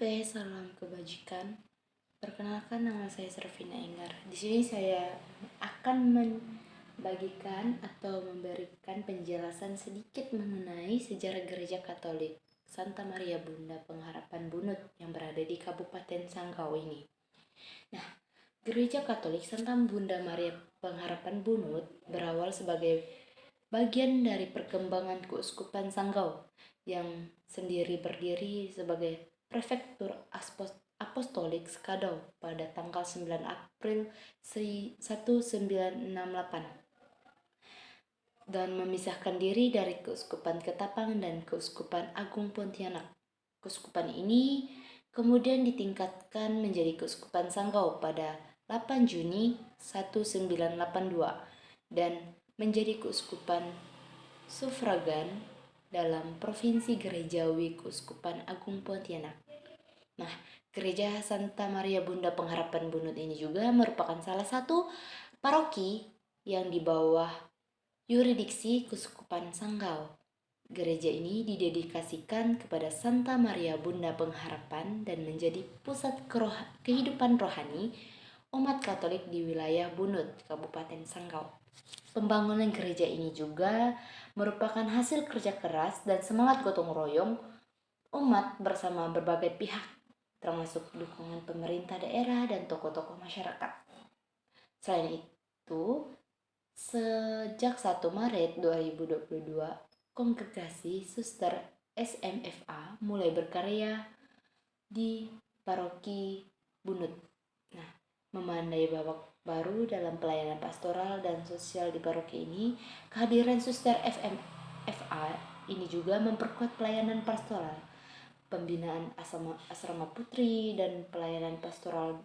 Salam kebajikan. Perkenalkan, nama saya Servina Enggar. Di sini saya akan membagikan atau memberikan penjelasan sedikit mengenai sejarah Gereja Katolik Santa Maria Bunda Pengharapan Bunut yang berada di Kabupaten Sanggau ini. Nah, Gereja Katolik Santa Bunda Maria Pengharapan Bunut berawal sebagai bagian dari perkembangan Keuskupan Sanggau yang sendiri berdiri sebagai Prefektur Apostolik Skadau pada tanggal 9 April 1968 dan memisahkan diri dari Keuskupan Ketapang dan Keuskupan Agung Pontianak. Keuskupan ini kemudian ditingkatkan menjadi Keuskupan Sanggau pada 8 Juni 1982 dan menjadi Keuskupan sufragan dalam Provinsi Gerejawi Keuskupan Agung Pontianak. Nah, Gereja Santa Maria Bunda Pengharapan Bunut ini juga merupakan salah satu paroki yang di bawah yurisdiksi Keuskupan Sanggau. Gereja ini didedikasikan kepada Santa Maria Bunda Pengharapan dan menjadi pusat kehidupan rohani umat Katolik di wilayah Bunut, Kabupaten Sanggau. Pembangunan gereja ini juga merupakan hasil kerja keras dan semangat gotong royong umat bersama berbagai pihak, termasuk dukungan pemerintah daerah dan tokoh-tokoh masyarakat. Selain itu, sejak 1 Maret 2022, Kongregasi Suster SMFA mulai berkarya di Paroki Bunut. Nah, memandai babak baru dalam pelayanan pastoral dan sosial di paroki ini, kehadiran Suster FMFA ini juga memperkuat pelayanan pastoral, pembinaan asrama putri, dan pelayanan pastoral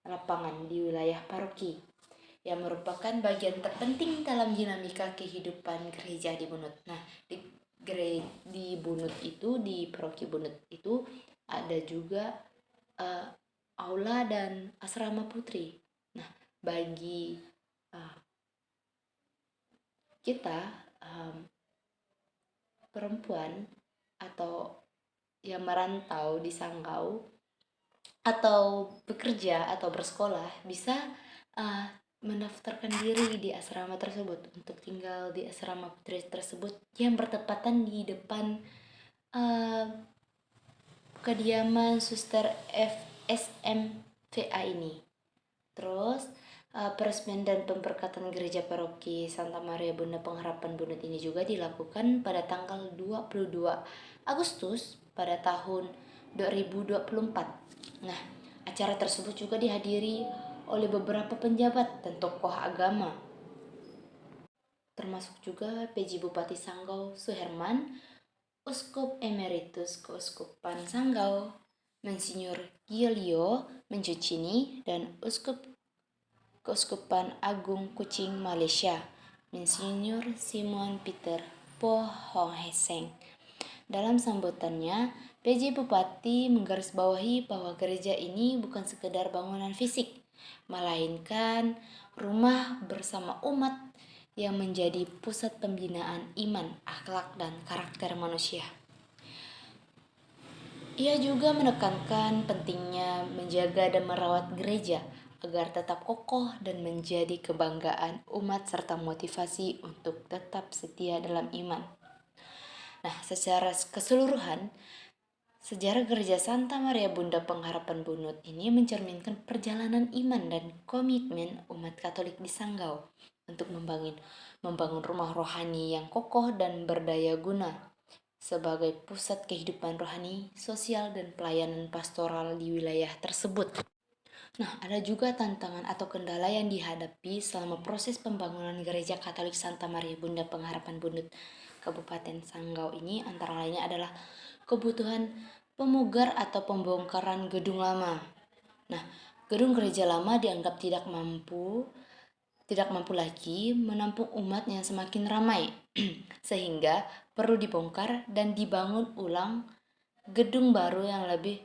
lapangan di wilayah paroki yang merupakan bagian terpenting dalam dinamika kehidupan gereja di Bunut. Nah, di Bunut itu, di paroki Bunut itu ada juga aula dan asrama putri. Nah, bagi kita perempuan atau yang merantau di Sanggau atau bekerja atau bersekolah bisa mendaftarkan diri di asrama tersebut untuk tinggal di asrama putri tersebut yang bertepatan di depan kediaman Suster FSMVA ini. Terus peresmian dan pemberkatan gereja paroki Santa Maria Bunda Pengharapan Bunut ini juga dilakukan pada tanggal 22 Agustus pada tahun 2024. Nah, acara tersebut juga dihadiri oleh beberapa penjabat dan tokoh agama, termasuk juga PJ Bupati Sanggau Suherman, Uskup Emeritus Keuskupan Sanggau Monsinyur Giulio Mencucini, dan Uskup Keuskupan Agung Kuching Malaysia Monsinyur Simon Peter Po Hong Heseng. Dalam sambutannya, PJ Bupati menggarisbawahi bahwa gereja ini bukan sekedar bangunan fisik, melainkan rumah bersama umat yang menjadi pusat pembinaan iman, akhlak, dan karakter manusia. Ia juga menekankan pentingnya menjaga dan merawat gereja agar tetap kokoh dan menjadi kebanggaan umat serta motivasi untuk tetap setia dalam iman. Nah, secara keseluruhan, sejarah Gereja Santa Maria Bunda Pengharapan Bunut ini mencerminkan perjalanan iman dan komitmen umat Katolik di Sanggau untuk membangun rumah rohani yang kokoh dan berdaya guna sebagai pusat kehidupan rohani, sosial, dan pelayanan pastoral di wilayah tersebut. Nah, ada juga tantangan atau kendala yang dihadapi selama proses pembangunan Gereja Katolik Santa Maria Bunda Pengharapan Bunut Kabupaten Sanggau ini, antara lainnya adalah kebutuhan pemugar atau pembongkaran gedung lama. Nah, gedung gereja lama dianggap tidak mampu lagi menampung umat yang semakin ramai, sehingga perlu dibongkar dan dibangun ulang gedung baru yang lebih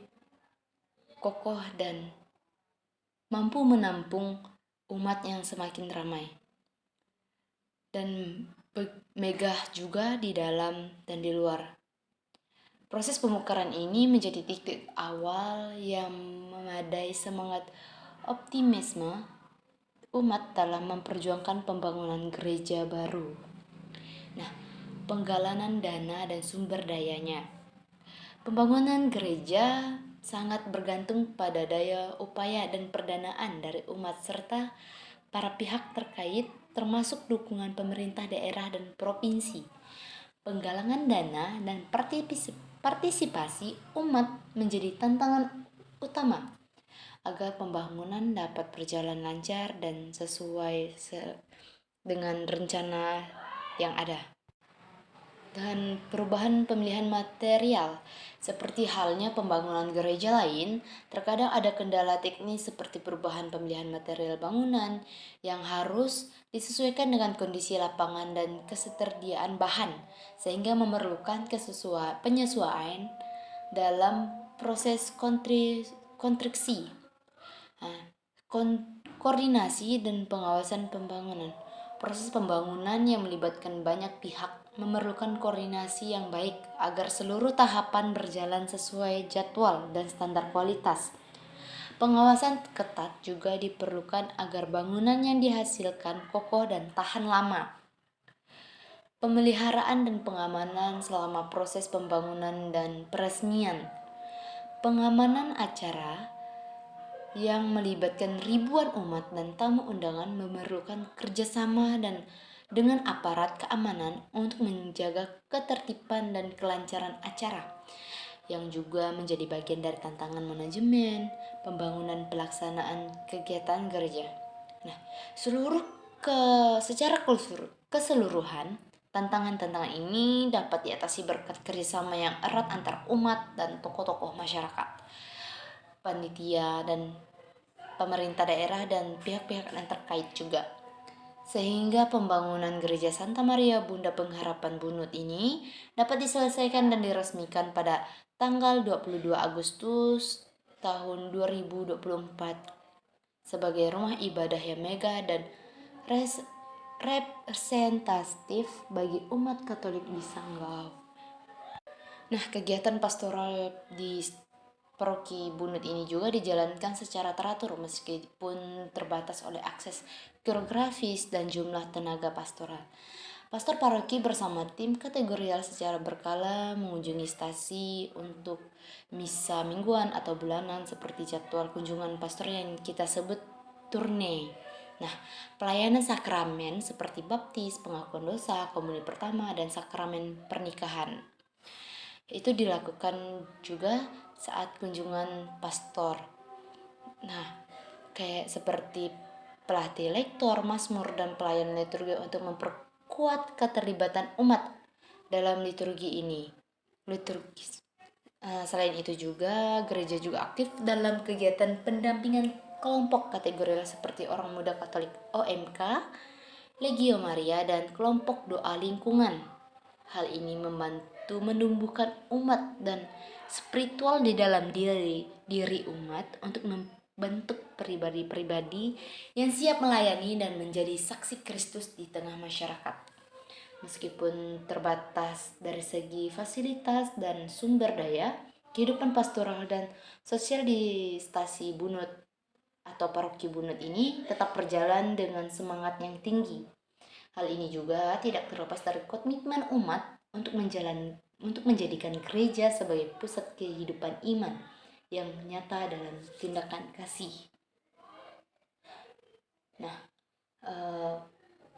kokoh dan mampu menampung umat yang semakin ramai dan megah juga di dalam dan di luar. Proses pemekaran ini menjadi titik awal yang memadai semangat optimisme umat dalam memperjuangkan pembangunan gereja baru. Nah, penggalangan dana dan sumber dayanya. Pembangunan gereja sangat bergantung pada daya upaya dan perdanaan dari umat serta para pihak terkait, termasuk dukungan pemerintah daerah dan provinsi. Penggalangan dana dan partisipasi umat menjadi tantangan utama agar pembangunan dapat berjalan lancar dan sesuai dengan rencana yang ada. Dan perubahan pemilihan material, seperti halnya pembangunan gereja lain, terkadang ada kendala teknis seperti perubahan pemilihan material bangunan yang harus disesuaikan dengan kondisi lapangan dan ketersediaan bahan, sehingga memerlukan penyesuaian dalam proses konstruksi. Koordinasi dan pengawasan pembangunan. Proses pembangunan yang melibatkan banyak pihak memerlukan koordinasi yang baik agar seluruh tahapan berjalan sesuai jadwal dan standar kualitas. Pengawasan ketat juga diperlukan agar bangunan yang dihasilkan kokoh dan tahan lama. Pemeliharaan dan pengamanan selama proses pembangunan dan peresmian. Pengamanan acara yang melibatkan ribuan umat dan tamu undangan memerlukan kerjasama dengan aparat keamanan untuk menjaga ketertiban dan kelancaran acara, yang juga menjadi bagian dari tantangan manajemen pembangunan pelaksanaan kegiatan gereja. Nah, secara keseluruhan, tantangan-tantangan ini dapat diatasi berkat kerjasama yang erat antar umat dan tokoh-tokoh masyarakat, panitia dan pemerintah daerah dan pihak-pihak yang terkait juga. Sehingga pembangunan gereja Santa Maria Bunda Pengharapan Bunut ini dapat diselesaikan dan diresmikan pada tanggal 22 Agustus tahun 2024 sebagai rumah ibadah yang megah dan representatif bagi umat Katolik di Sanggau. Nah, kegiatan pastoral di Paroki Bunut ini juga dijalankan secara teratur meskipun terbatas oleh akses geografis dan jumlah tenaga pastoral. Pastor paroki bersama tim kategorial secara berkala mengunjungi stasi untuk misa mingguan atau bulanan seperti jadwal kunjungan pastor yang kita sebut turne. Nah, pelayanan sakramen seperti baptis, pengakuan dosa, komuni pertama, dan sakramen pernikahan itu dilakukan juga saat kunjungan pastor. Nah, kayak seperti pelatih lektor, mazmur, dan pelayan liturgi untuk memperkuat keterlibatan umat dalam liturgi ini. Selain itu juga, gereja juga aktif dalam kegiatan pendampingan kelompok kategori seperti orang muda Katolik OMK, Legio Maria, dan kelompok doa lingkungan. Hal ini membantu menumbuhkan umat dan spiritual di dalam diri umat untuk membentuk pribadi-pribadi yang siap melayani dan menjadi saksi Kristus di tengah masyarakat. Meskipun terbatas dari segi fasilitas dan sumber daya, kehidupan pastoral dan sosial di stasi Bunut atau paroki Bunut ini tetap berjalan dengan semangat yang tinggi. Hal ini juga tidak terlepas dari komitmen umat untuk menjadikan gereja sebagai pusat kehidupan iman yang nyata dalam tindakan kasih. Nah,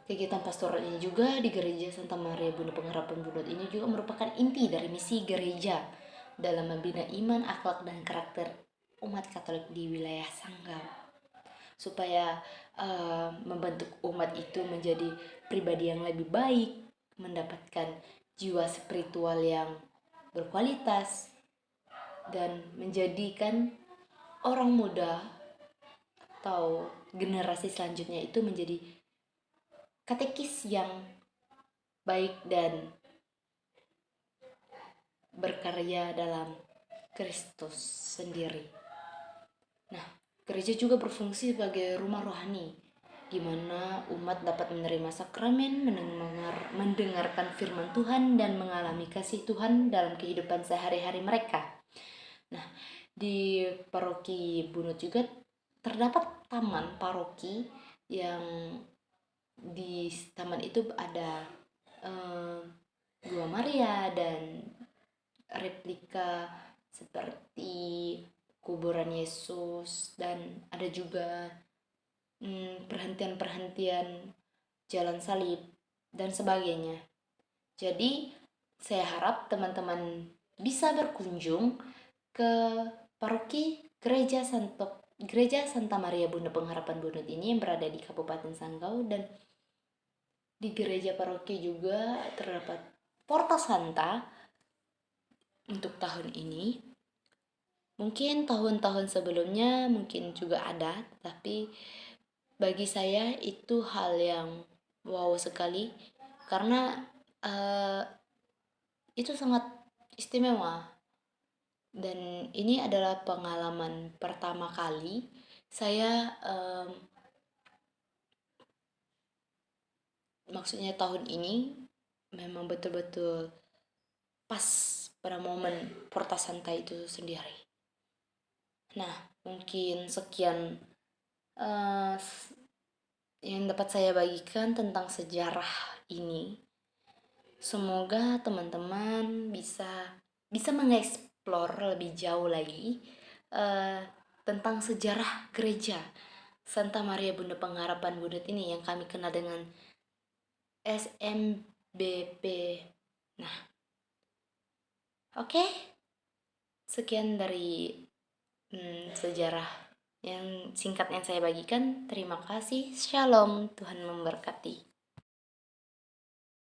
kegiatan pastoral ini juga di gereja Santa Maria Bunda Pengharapan Bunut ini juga merupakan inti dari misi gereja dalam membina iman, akhlak, dan karakter umat Katolik di wilayah Sanggau, supaya membentuk umat itu menjadi pribadi yang lebih baik, mendapatkan jiwa spiritual yang berkualitas, dan menjadikan orang muda atau generasi selanjutnya itu menjadi katekis yang baik dan berkarya dalam Kristus sendiri. Nah, gereja juga berfungsi sebagai rumah rohani gimana umat dapat menerima sakramen, mendengarkan firman Tuhan, dan mengalami kasih Tuhan dalam kehidupan sehari-hari mereka. Nah, di paroki Bunut juga terdapat taman paroki yang di taman itu ada Gua Maria dan replika seperti kuburan Yesus, dan ada juga perhentian-perhentian jalan salib dan sebagainya. Jadi saya harap teman-teman bisa berkunjung ke paroki Gereja Santa Maria Bunda Pengharapan Bunut ini yang berada di Kabupaten Sanggau, dan di gereja paroki juga terdapat Porta Santa untuk tahun ini. Mungkin tahun-tahun sebelumnya mungkin juga ada, tapi bagi saya itu hal yang wow sekali karena itu sangat istimewa, dan ini adalah pengalaman pertama kali saya maksudnya tahun ini memang betul-betul pas pada momen Porta Santa itu sendiri. Nah, mungkin sekian uh, yang dapat saya bagikan tentang sejarah ini. Semoga teman-teman bisa mengeksplor lebih jauh lagi uh, tentang sejarah gereja Santa Maria Bunda Pengharapan Bunut ini yang kami kenal dengan SMBP. Nah, oke. Sekian dari sejarah yang singkat yang saya bagikan. Terima kasih. Shalom. Tuhan memberkati.